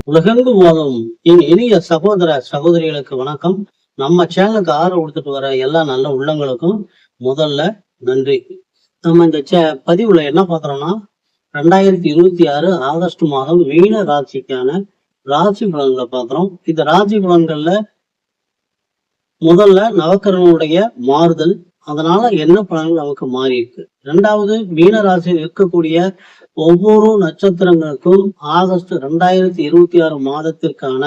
உலகெங்கும் வாழும் என் இனிய சகோதர சகோதரிகளுக்கு வணக்கம். நம்ம சேனலுக்கு ஆதரவு கொடுத்துட்டு வர எல்லா நல்ல உள்ளங்களுக்கும் முதல்ல நன்றி. நம்ம இந்த பதிவுல என்ன பாக்குறோம்னா 2026 ஆகஸ்ட் மாதம் மீன ராசிக்கான ராசி பலன்களை பாக்குறோம். இந்த ராசி பலன்கள்ல முதல்ல நவக்கிரகனுடைய மாறுதல், அதனால என்ன பலன்கள் நமக்கு மாறி இருக்கு. இரண்டாவது, மீன ராசியில் இருக்கக்கூடிய ஒவ்வொரு நட்சத்திரங்களுக்கும் ஆகஸ்ட் 2026 மாதத்திற்கான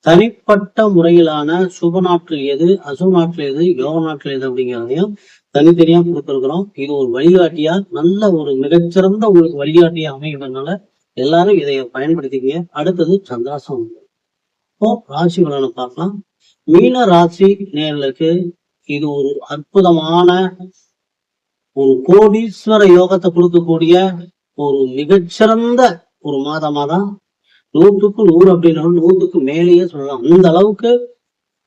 தனிப்பட்ட முறையிலான சுப நாட்கள் எது, அசுப நாட்கள் எது, யோக நாட்கள் எது அப்படிங்கிறதையும் தனித்தனியா கொடுத்துருக்கிறோம். இது ஒரு வழிகாட்டியா, நல்ல ஒரு மிகச்சிறந்த உங்களுக்கு வழிகாட்டியா அமைகிறதுனால எல்லாரும் இதை பயன்படுத்திக்க. அடுத்தது சந்திராசம். இப்போ ராசி பலனை பார்க்கலாம். மீன ராசி நேர்களுக்கு இது ஒரு அற்புதமான ஒரு கோடீஸ்வர யோகத்தை கொடுக்கக்கூடிய ஒரு மிகச்சிறந்த ஒரு மாதமா தான் 100க்கு 100 அப்படின்னா 100க்கு மேலேயே சொல்லலாம். அந்த அளவுக்கு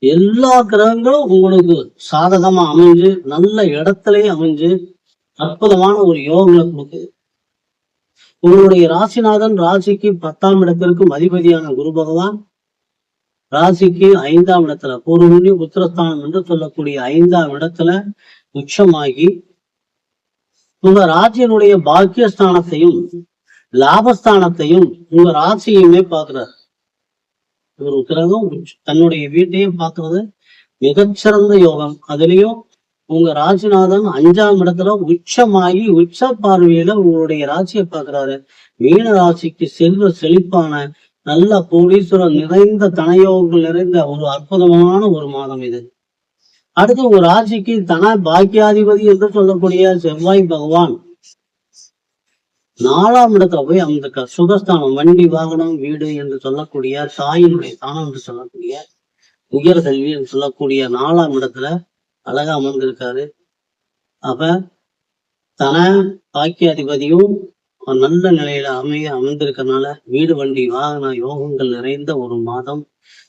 எல்லா கிரகங்களும் உங்களுக்கு சாதகமா அமைஞ்சு நல்ல இடத்துலயே அமைஞ்சு அற்புதமான ஒரு யோகங்களை கொடுக்குது. உங்களுடைய ராசிநாதன் ராசிக்கு 10ஆம் இடத்திற்கும் அதிபதியான குரு பகவான் ராசிக்கு 5ஆம் இடத்துல பூர்வ உத்திரஸ்தானம் என்று சொல்லக்கூடிய 5ஆம் இடத்துல உச்சமாகி உங்க ராசியினுடைய பாக்கியஸ்தானத்தையும் லாபஸ்தானத்தையும் உங்க ராசியுமே பாக்குறாரு. ஒரு கிரகம் தன்னுடைய வீட்டையும் பார்க்கறது மிகச்சிறந்த யோகம். அதுலயும் உங்க ராசிநாதன் 5ஆம் இடத்துல உச்சமாகி உச்ச பார்வையில உங்களுடைய ராசியை பாக்குறாரு. மீன ராசிக்கு செல்வ செழிப்பான நல்ல கோடீஸ்வரம் நிறைந்த தனயோகங்கள் நிறைந்த ஒரு அற்புதமான ஒரு மாதம் இது. அடுத்து உங்க ராசிக்கு தன பாக்கியாதிபதி என்று சொல்லக்கூடிய செவ்வாய் பகவான் 4ஆம் இடத்துல போய் அந்த சுகஸ்தானம், வண்டி வாகனம் வீடு என்று சொல்லக்கூடிய தாயினுடைய தானம் என்று சொல்லக்கூடிய உயர் கல்வி என்று சொல்லக்கூடிய 4ஆம் இடத்துல அழகா அமர்ந்திருக்காரு. அப்ப தன பாக்கியாதிபதியும் நல்ல நிலையில அமைந்திருக்கிறதுனால வீடு வண்டி வாகன யோகங்கள் நிறைந்த ஒரு மாதம்,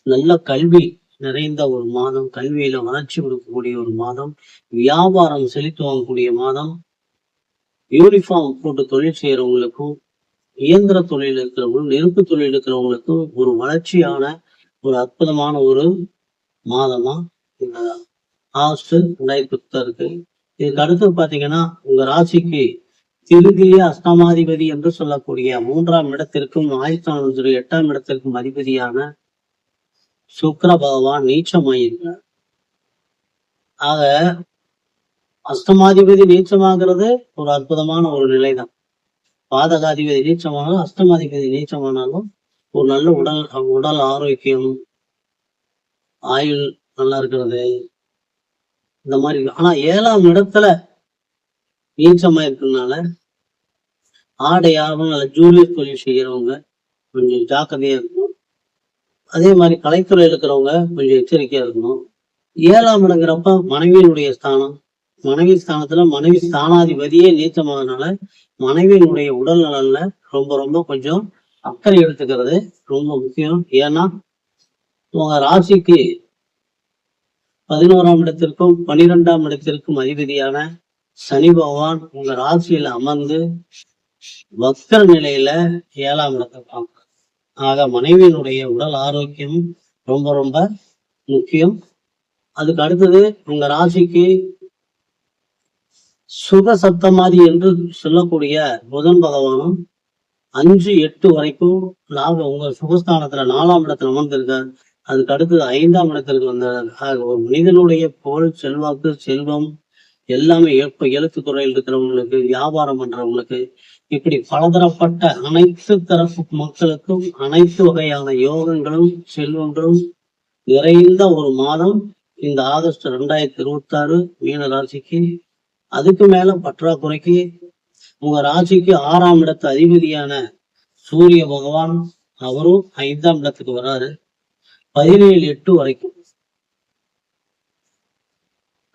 நல்ல கல்வி நிறைந்த ஒரு மாதம், கல்வியில வளர்ச்சி கொடுக்கக்கூடிய ஒரு மாதம், வியாபாரம் செழித்து வாங்கக்கூடிய மாதம், யூனிஃபார்ம் போட்டு தொழில் செய்யறவங்களுக்கும் இயந்திர தொழில் இருக்கிறவங்களும் நெருப்பு தொழில் இருக்கிறவங்களுக்கும் ஒரு வளர்ச்சியான ஒரு அற்புதமான ஒரு மாதமா இந்த ஆகஸ்ட் 2026 இருக்கு. இதுக்கு அடுத்து பாத்தீங்கன்னா உங்க ராசிக்கு திருதிய அஷ்டமாதிபதி என்று சொல்லக்கூடிய 3ஆம் இடத்திற்கும் ஆயுஷ்தான 8ஆம் இடத்திற்கும் அதிபதியான சுக்கிர பகவான் நீச்சமாயிருக்கிறார். ஆக அஷ்டமாதிபதி நீச்சமாகிறது ஒரு அற்புதமான ஒரு நிலைதான். பாதகாதிபதி நீச்சமானாலும் அஷ்டமாதிபதி நீச்சமானாலும் ஒரு நல்ல உடல் ஆரோக்கியம், ஆயுள் நல்லா இருக்கிறது இந்த மாதிரி. ஆனா 7ஆம் இடத்துல நீச்சமா இருக்கிறதுனால ஆடை ஆர்வம் நல்ல ஜூலியர் தொழில் செய்யறவங்க கொஞ்சம் ஜாக்கிரதையா இருக்கணும். அதே மாதிரி கலைத்துறை இருக்கிறவங்க கொஞ்சம் எச்சரிக்கையா இருக்கணும். 7ஆம் இடங்கிறப்ப மனைவியினுடைய ஸ்தானம், மனைவி ஸ்தானத்துல மனைவி ஸ்தானாதிபதியே நீச்சமாகனால மனைவியினுடைய உடல் நலன்ல ரொம்ப ரொம்ப கொஞ்சம் அக்கறை எடுத்துக்கிறது ரொம்ப முக்கியம். ஏன்னா உங்க ராசிக்கு 11ஆம் இடத்திற்கும் 12ஆம் இடத்திற்கும் அதிபதியான சனி பகவான் உங்க ராசியில அமர்ந்து வக்ர நிலையில 7ஆம் இடத்தை பார்க்க. ஆக மனைவியினுடைய உடல் ஆரோக்கியம் ரொம்ப ரொம்ப முக்கியம். அதுக்கு அடுத்தது உங்க ராசிக்கு சுக சப்தமாதி என்று சொல்லக்கூடிய புதன் பகவானும் 5-8 வரைக்கும் உங்க சுகஸ்தானத்துல 4ஆம் இடத்துல அமர்ந்திருக்கார். அதுக்கு அடுத்தது 5ஆம் இடத்திற்கு வந்தார். ஒரு மனிதனுடைய புகழ், செல்வாக்கு, செல்வம் எல்லாமே எழுத்து துறையில் இருக்கிறவங்களுக்கு, வியாபாரம் பண்றவங்களுக்கு, இப்படி பலதரப்பட்ட அனைத்து தரப்பு மக்களுக்கும் அனைத்து வகையான யோகங்களும் செல்வங்களும் நிறைந்த ஒரு மாதம் இந்த ஆகஸ்ட் 2026 மீன ராசிக்கு. அதுக்கு மேல பற்றாக்குறைக்கு உங்க ராசிக்கு 6ஆம் இடத்து அதிபதியான சூரிய பகவான் அவரும் 5ஆம் இடத்துக்கு வராரு 17-8 வரைக்கும்.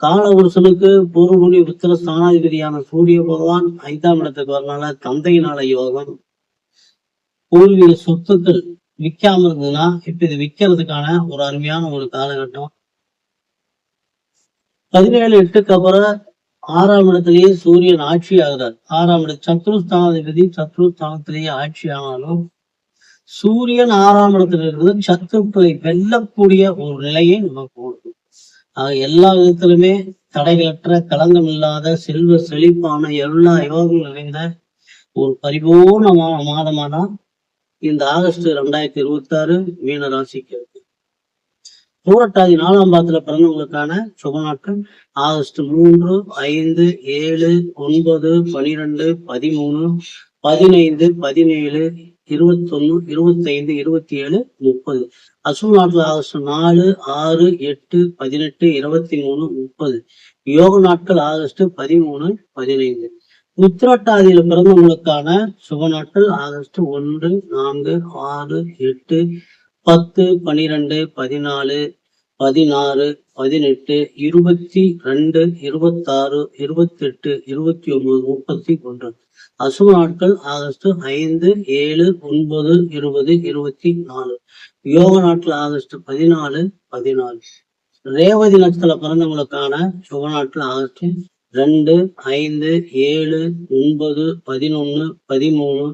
காலபுருஷனுக்கு பூர்வகுடி உத்திர ஸ்தானாதிபதியான சூரிய பகவான் 5ஆம் இடத்துக்கு வரனால தந்தையினால யோகம். பூர்வீக சொத்துக்கள் விற்காம இருந்ததுன்னா இப்ப இது விற்கிறதுக்கான ஒரு அருமையான ஒரு காலகட்டம். 17-8க்கு அப்புறம் 6ஆம் இடத்திலேயே சூரியன் ஆட்சி ஆகிறார். 6ஆம் இட சத்ருஸ்தானாதிபதி சத்ருஸ்தானத்திலேயே ஆட்சி ஆனாலும் சூரியன் 6ஆம் இடத்துல இருக்கிறது சத்துருக்களை வெல்லக்கூடிய ஒரு நிலையை நமக்கு கொடுக்கும். எல்லா விதத்திலுமே தடைகளற்ற, களங்கம் இல்லாத, செல்வ செழிப்பான, எல்லா யோகங்கள் நிறைந்த ஒரு பரிபூர்ணமான மாதமா தான் இந்த ஆகஸ்ட் 2026 மீன ராசிக்கு இருக்கு. பூரட்டாதி 4ஆம் பாதத்துல பிறந்தவங்களுக்கான சுப நாட்கள் ஆகஸ்ட் 3, 5, 7, 9, 12, 13, 15, 17, 21, 25, 27, 30. அசுப நாட்கள் ஆகஸ்ட் 4, 6, 8, 18, 23, 30. யோக நாட்கள் ஆகஸ்ட் 13, 15. உத்திரட்டாதியில பிறந்தவங்களுக்கான சுப நாட்கள் ஆகஸ்ட் 1, 4, 6, 8, 10, 12, 14, 16, 18, 22, 26, 28, 29, 31. அசுப நாட்கள் ஆகஸ்ட் 5, 7, 9, 20, 24. யோக நாட்கள் ஆகஸ்ட் 14, 16. ரேவதி நட்சத்திர பிறந்தவங்களுக்கான சுப நாட்கள் ஆகஸ்ட் 2, 5, 7, 9, 11, 13,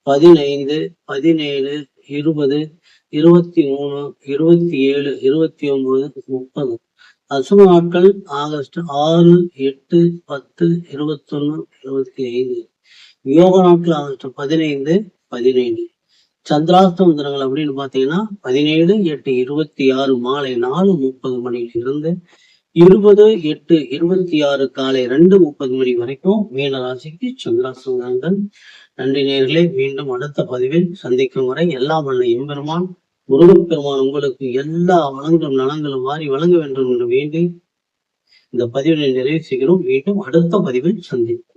15, 17, 20, 23, 27, 29, 30. அசுப நாட்கள் ஆகஸ்ட் 6, 8, 10, 21, 25. யோக நாட்கள் ஆகஸ்ட் 15, 17. சந்திராஷ்டம தினங்கள் அப்படின்னு பாத்தீங்கன்னா 17, 8, 26 மாலை 4:30 மணியில இருந்து 20, 8, 26 காலை 2:30 மணி வரைக்கும் மீன ராசிக்கு சந்திராஷ்டம தினங்கள். நன்றி நேயர்களே, மீண்டும் அடுத்த பதிவில் சந்திக்கும் வரை எல்லாம் வல்ல எம்பெருமான் முருகப்பெருமான் உங்களுக்கு எல்லா வளங்களும் நலங்களும் வாரி வழங்க வேண்டும் என்று வேண்டி இந்த பதிவினை நிறைவு செய்கிறோம். மீண்டும் அடுத்த பதிவில் சந்திப்போம்.